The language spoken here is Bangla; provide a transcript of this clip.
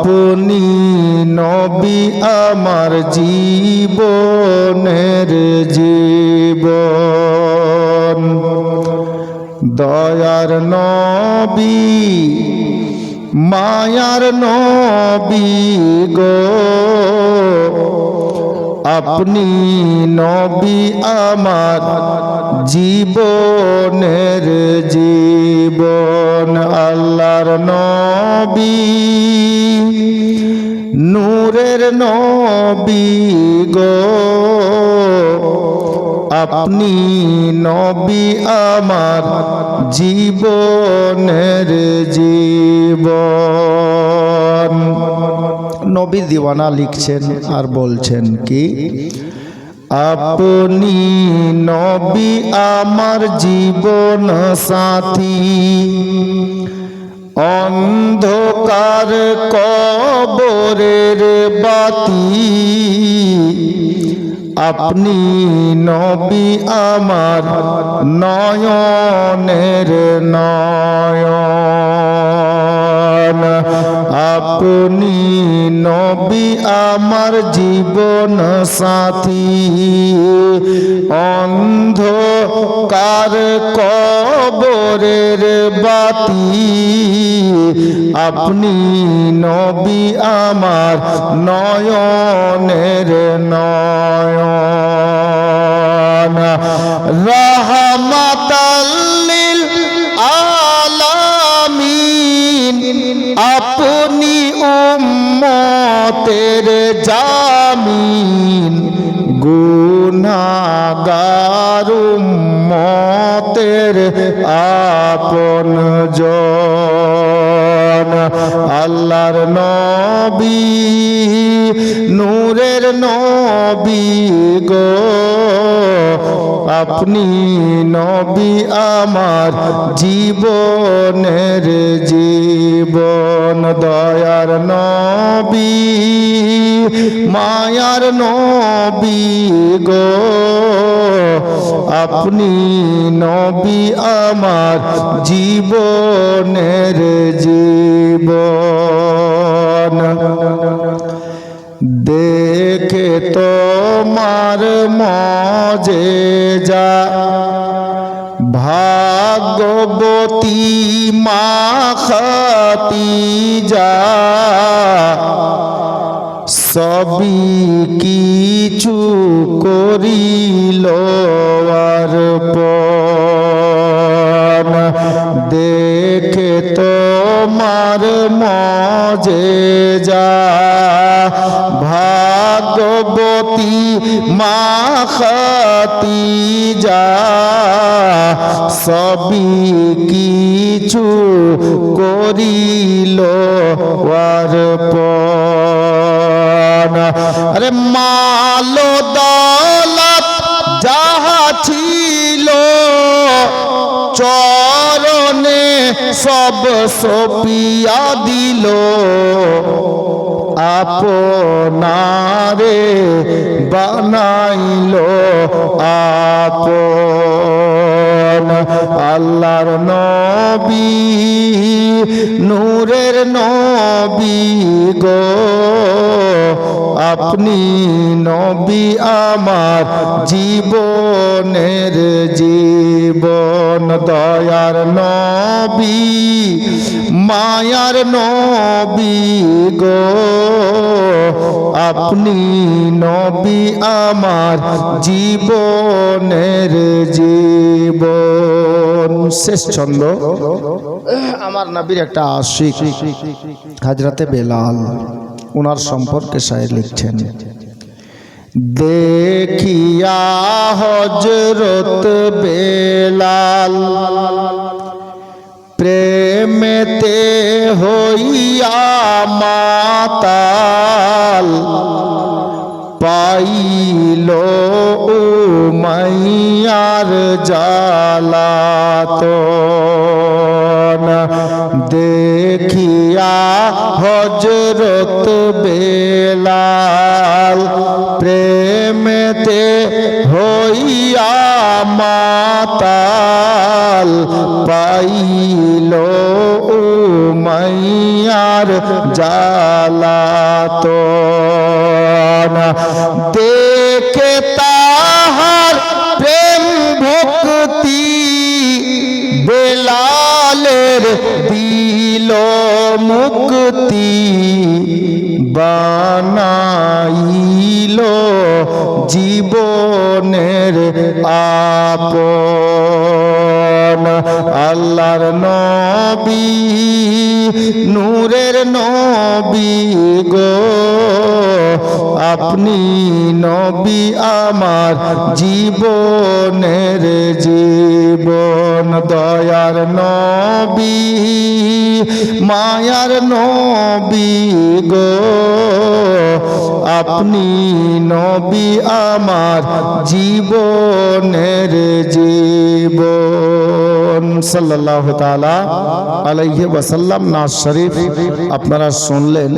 আপনি নবী আমার জীবনের জীবন, দয়ার নবী মায়ার নবী গো, আপনি নবী আমার জীবনের জীবন। আল্লাহর নবী নূরের নবী গো, আপনি নবী আমার জীবনের জীবন। নবী দিওয়ানা লিখছেন আর বলছেন কি, আপনি নবী আমার জীবন সাথী, অন্ধকার কবরের বাতি, আপনি নবী আমার নয়নের নয়ন, আপনি নবী আমার জীবন সাথী, অন্ধকার কবরের বাতি, আপনি নবী আমার নয়নের নয়ন, রাহমাতাল লিল আলামিন, আপনি উম্মতের জামিন, গুনাহগার উম্মতের আপনজন। আল্লাহর নবী নূরের নবী গো, আপনি নবী আমার জীবনের জীবন, দয়ার নবী মায়ার নবী গো, আপনি নবী আমার জীবনের জীবন। দেখে তোমার মজেজা, ভাগ্যবতী মা খাদিজা, সবই কিছু করিল অর্পণ। দেখে তোমার মজেজা, ভাগ্যবতী মা খাদিজা, সবই কিছু করিল অর্পণ। আরে মাল দৌলত যাহা ছিল চরণে সব সপিয়া দিল, আপনারে বানাইল আপন। আল্লাহর নবী নূরের নবী গো, আপনি নবী আমার জীবনের জীবন, দয়ার নবী মায়ার নবী গো, আপনি নবী আমার জীবনের জীবন। শেষ ছন্দ। আমার নবীর একটা আশিক হযরতে বেলাল, ওনার সম্পর্কে শায়ের লিখছেন, দেখিয়া হযরত বেলাল প্রেমেতে হইয়া মাতাল, পাইল উমাইয়ার জালাতন। দেখিয়া হযরত বেলাল প্রেমেতে হইয়া মাতাল, পাইল উমাইয়ার আর জ্বালাতন দেখে তাহার প্রেম ভক্তি বেলালের দিল মুক্তি বানাইল জীবনের আপন আল্লাহর নবী নূরের নবী গো আপনি নবী আমার জীবনের জীবন দয়ার নবী মায়ার নবী গো আপনি নবী আমার জীবনের জীবন সাল্লাল্লাহু তাআলা আলাইহি ওয়াসাল্লাম নাজ শরীফ আপনারা শুনলেন।